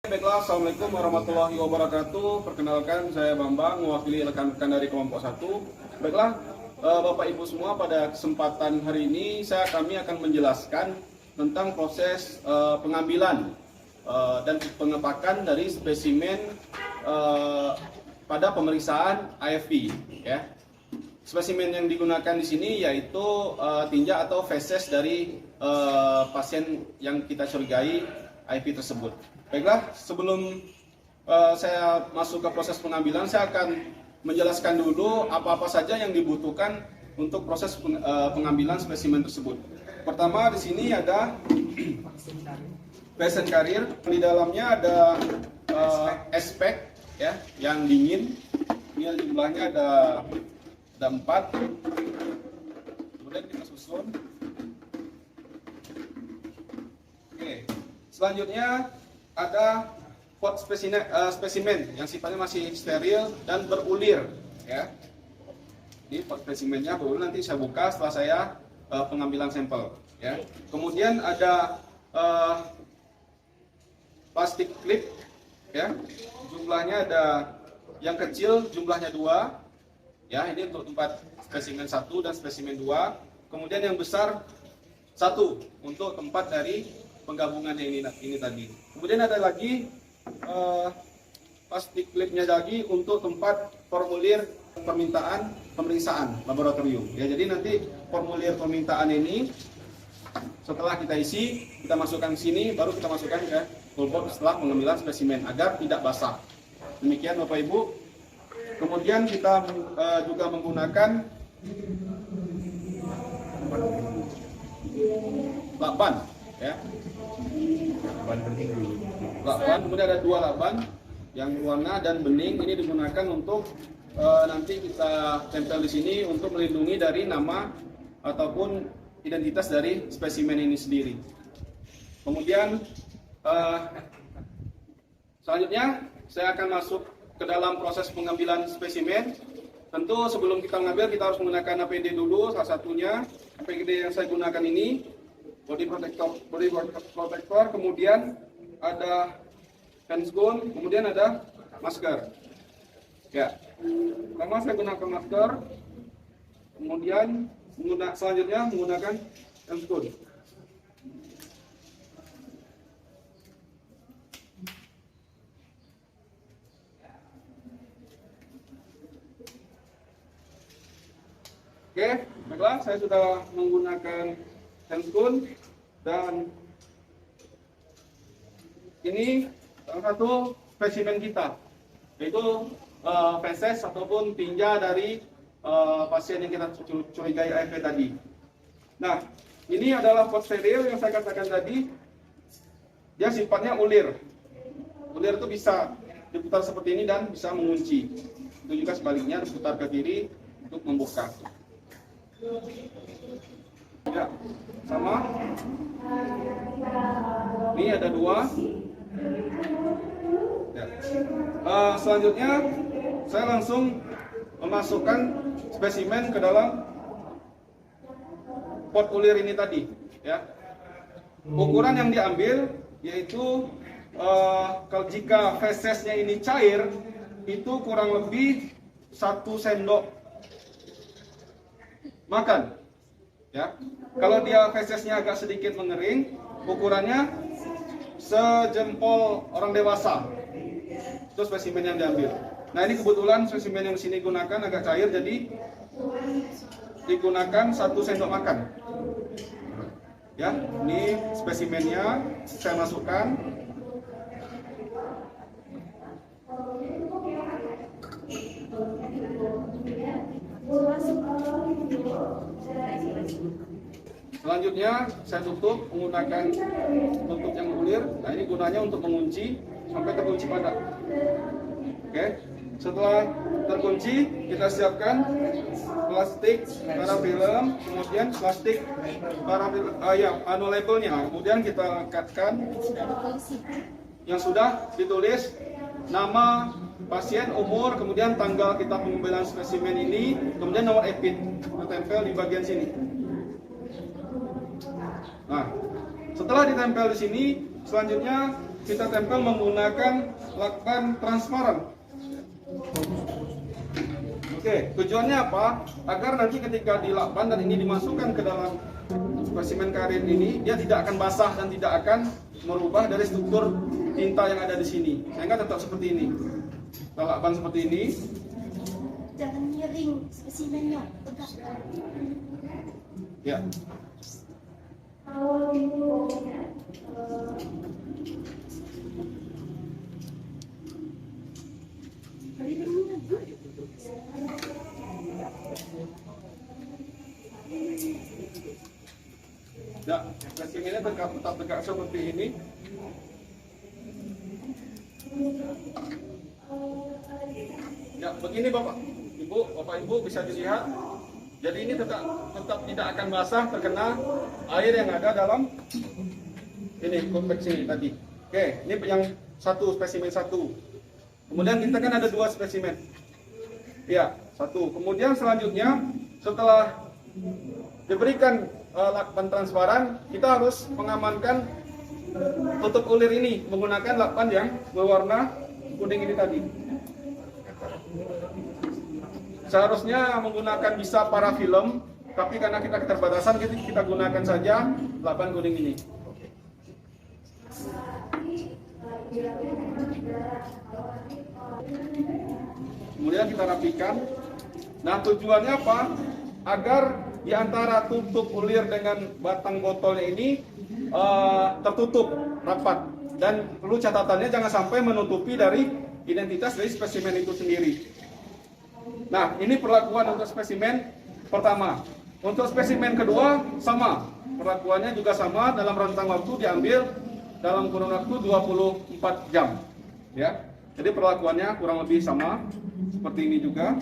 Baiklah, Assalamualaikum warahmatullahi wabarakatuh. Perkenalkan, saya Bambang, mewakili rekan-rekan dari kelompok 1. Baiklah, Bapak Ibu semua, pada kesempatan hari ini kami akan menjelaskan tentang proses pengambilan dan pengepakan dari spesimen pada pemeriksaan AFP. Ya. Spesimen yang digunakan di sini yaitu tinja atau feses dari pasien yang kita curigai AFP tersebut. Baiklah, sebelum saya masuk ke proses pengambilan, saya akan menjelaskan dulu apa-apa saja yang dibutuhkan untuk proses pengambilan spesimen tersebut. Pertama, di sini ada pasien karir. Di dalamnya ada aspek ya, yang dingin. Ini jumlahnya ada 4. Kemudian kita susun. Oke. Selanjutnya ada pot spesimen yang sifatnya masih steril dan berulir ya. Ini pot spesimennya berulir, nanti saya buka setelah saya pengambilan sampel ya. Kemudian ada plastik klip ya. Jumlahnya ada yang kecil jumlahnya 2 ya, ini untuk tempat spesimen 1 dan spesimen 2. Kemudian yang besar 1 untuk tempat dari penggabungannya ini tadi. Kemudian ada lagi plastik klipnya lagi untuk tempat formulir permintaan pemeriksaan laboratorium. Ya, jadi nanti formulir permintaan ini setelah kita isi, kita masukkan ke sini, baru kita masukkan ke toolbox setelah pengambilan spesimen agar tidak basah. Demikian Bapak Ibu. Kemudian kita juga menggunakan lakban ya. Lakban, kemudian ada 2 lakban yang warna dan bening. Ini digunakan untuk nanti kita tempel di sini untuk melindungi dari nama ataupun identitas dari spesimen ini sendiri. Kemudian selanjutnya saya akan masuk ke dalam proses pengambilan spesimen. Tentu sebelum kita mengambil kita harus menggunakan APD dulu. Salah satunya APD yang saya gunakan ini body protector, kemudian ada handscoon, kemudian ada masker. Ya, pertama saya gunakan masker, kemudian selanjutnya menggunakan handscoon. Oke, baiklah, saya sudah menggunakan handscoon dan ini salah satu spesimen kita, yaitu feses ataupun tinja dari pasien yang kita curigai AFP tadi. Nah, ini adalah pot steril yang saya katakan tadi. Dia sifatnya ulir. Ulir itu bisa diputar seperti ini dan bisa mengunci. Itu juga sebaliknya, diputar ke kiri untuk membuka. Ya, sama. Ini ada 2. Ya. Selanjutnya saya langsung memasukkan spesimen ke dalam pot ulir ini tadi. Ya. Ukuran yang diambil yaitu kalau jika fesesnya ini cair itu kurang lebih 1 sendok makan. Ya, kalau dia fesesnya agak sedikit mengering, ukurannya sejempol orang dewasa. Itu spesimen yang diambil. Nah, ini kebetulan spesimen yang sini gunakan agak cair, jadi digunakan 1 sendok makan. Ya, ini spesimennya saya masukkan. Selanjutnya saya tutup menggunakan tutup yang ulir. Nah, ini gunanya untuk mengunci sampai terkunci padat. Oke. Setelah terkunci, kita siapkan plastik parafilm, kemudian plastik parafilm labelnya. Kemudian kita lekatkan yang sudah ditulis nama pasien, umur, kemudian tanggal kita pengambilan spesimen ini, kemudian nomor EPID ditempel di bagian sini. Nah, setelah ditempel di sini, selanjutnya kita tempel menggunakan lakban transparan. Oke, tujuannya apa? Agar nanti ketika dilakban dan ini dimasukkan ke dalam spesimen karet ini, dia tidak akan basah dan tidak akan merubah dari struktur tinta yang ada di sini. Sehingga tetap seperti ini. Kita lakban seperti ini. Jangan miring spesimennya, tegak. Ya. Ya, spesimennya tetap tegak seperti ini. Ya, begini Bapak Ibu bisa dilihat. Jadi ini tetap tidak akan basah terkena air yang ada dalam ini konveksi tadi. Oke, ini yang satu, spesimen satu. Kemudian kita kan ada dua spesimen. Ya, satu. Kemudian selanjutnya setelah diberikan lakban transparan, kita harus mengamankan tutup ulir ini menggunakan lakban yang berwarna kuning ini tadi. Seharusnya menggunakan bisa parafilm, tapi karena kita keterbatasan, kita gunakan saja lakban kuning ini. Kemudian kita rapikan. Nah, tujuannya apa? Agar di antara tutup ulir dengan batang botolnya ini tertutup rapat. Dan perlu catatannya jangan sampai menutupi dari identitas dari spesimen itu sendiri. Nah, ini perlakuan untuk spesimen pertama. Untuk spesimen kedua sama. Perlakuannya juga sama, dalam rentang waktu diambil dalam kurun waktu 24 jam. Ya. Jadi perlakuannya kurang lebih sama seperti ini juga.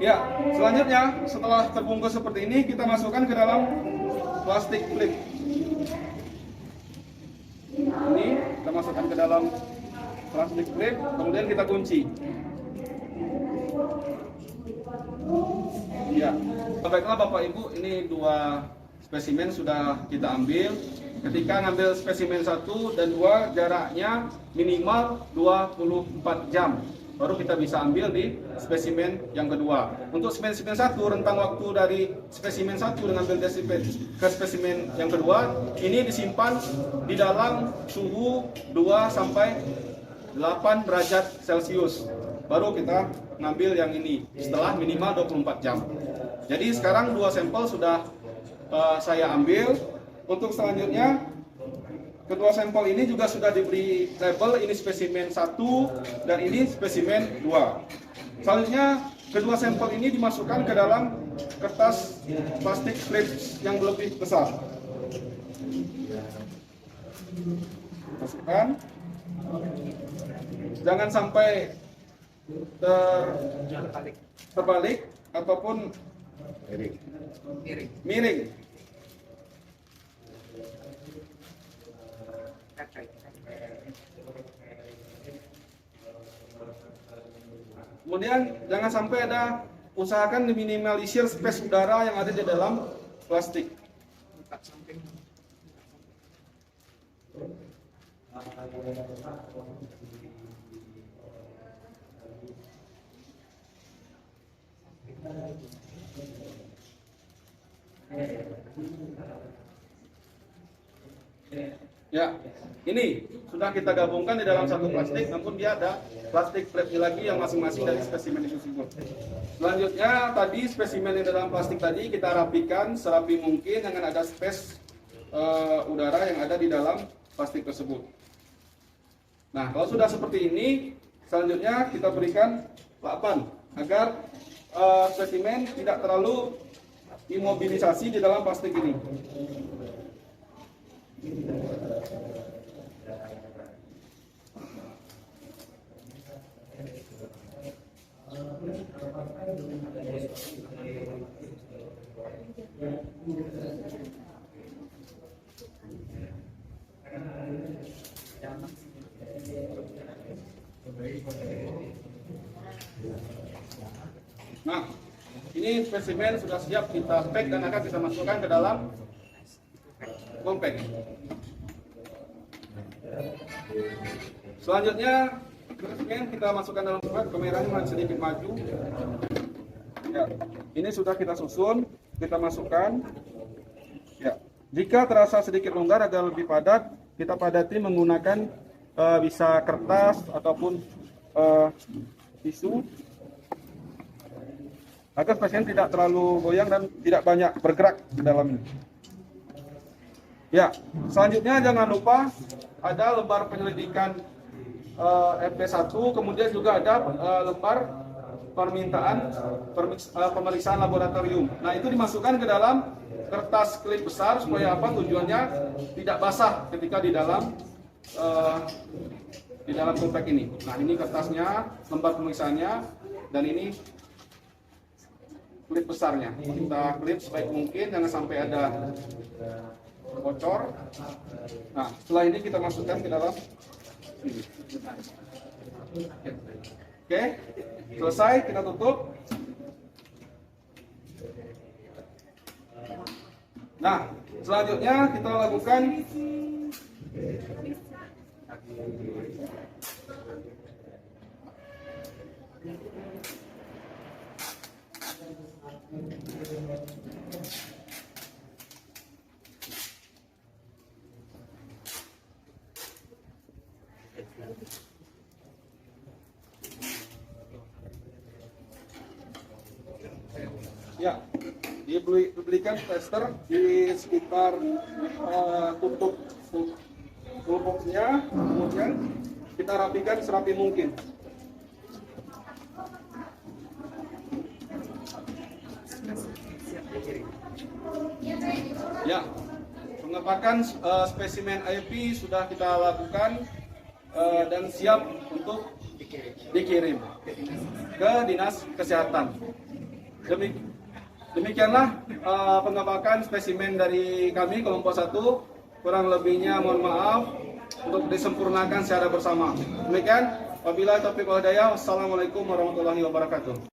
Ya, selanjutnya setelah terbungkus seperti ini, kita masukkan ke dalam plastik flip. Ini kita masukkan ke dalam plastik flip, kemudian kita kunci. Ya, baiklah Bapak Ibu, ini dua spesimen sudah kita ambil. Ketika ngambil spesimen 1 dan 2, jaraknya minimal 24 jam. Baru kita bisa ambil di spesimen yang kedua. Untuk spesimen 1, rentang waktu dari spesimen 1 dengan ambil ke spesimen yang kedua, ini disimpan di dalam suhu 2 sampai 8 derajat Celcius. Baru kita ngambil yang ini setelah minimal 24 jam. Jadi sekarang 2 sampel sudah saya ambil. Untuk selanjutnya, kedua sampel ini juga sudah diberi label, ini spesimen 1 dan ini spesimen 2. Selanjutnya, kedua sampel ini dimasukkan ke dalam kertas plastik strips yang lebih besar. Masukkan. Jangan sampai terbalik ataupun miring. Kemudian jangan sampai ada, usahakan diminimalisir space udara yang ada di dalam plastik. Ya, ini sudah kita gabungkan di dalam satu plastik, namun dia ada plastik flapnya lagi yang masing-masing dari spesimen itu tersebut. Selanjutnya, tadi spesimen yang dalam plastik tadi kita rapikan serapi mungkin dengan ada space udara yang ada di dalam plastik tersebut. Nah, kalau sudah seperti ini, selanjutnya kita berikan lakban agar spesimen tidak terlalu imobilisasi di dalam plastik ini. Nah, ini spesimen sudah siap kita pack dan akan kita masukkan ke dalam compact. Selanjutnya spesimen kita masukkan dalam surat, kameranya sedikit maju. Ya, ini sudah kita susun, kita masukkan. Ya, jika terasa sedikit longgar agak lebih padat, kita padati menggunakan bisa kertas ataupun tisu agar spesimen tidak terlalu goyang dan tidak banyak bergerak di dalamnya. Ya, selanjutnya jangan lupa ada lembar penyelidikan FP1, kemudian juga ada lembar permintaan pemeriksaan laboratorium. Nah, itu dimasukkan ke dalam kertas klip besar supaya apa? Tujuannya tidak basah ketika di dalam komplek ini. Nah, ini kertasnya, lembar pemeriksaannya, dan ini klip besarnya. Kita klip sebaik mungkin, jangan sampai ada bocor. Nah, setelah ini kita masukkan ke dalam ini. Oke, selesai, kita tutup. Nah, selanjutnya kita lakukan ya, dibelikan tester di sekitar tutup toolboxnya, kemudian kita rapikan serapi mungkin. Ya, pengepakan spesimen IP sudah kita lakukan dan siap untuk dikirim ke Dinas Kesehatan. Demikianlah pengepakan spesimen dari kami kelompok 1. Kurang lebihnya mohon maaf, untuk disempurnakan secara bersama. Demikian, wabillahi taufiq wal hidayah. Wassalamualaikum warahmatullahi wabarakatuh.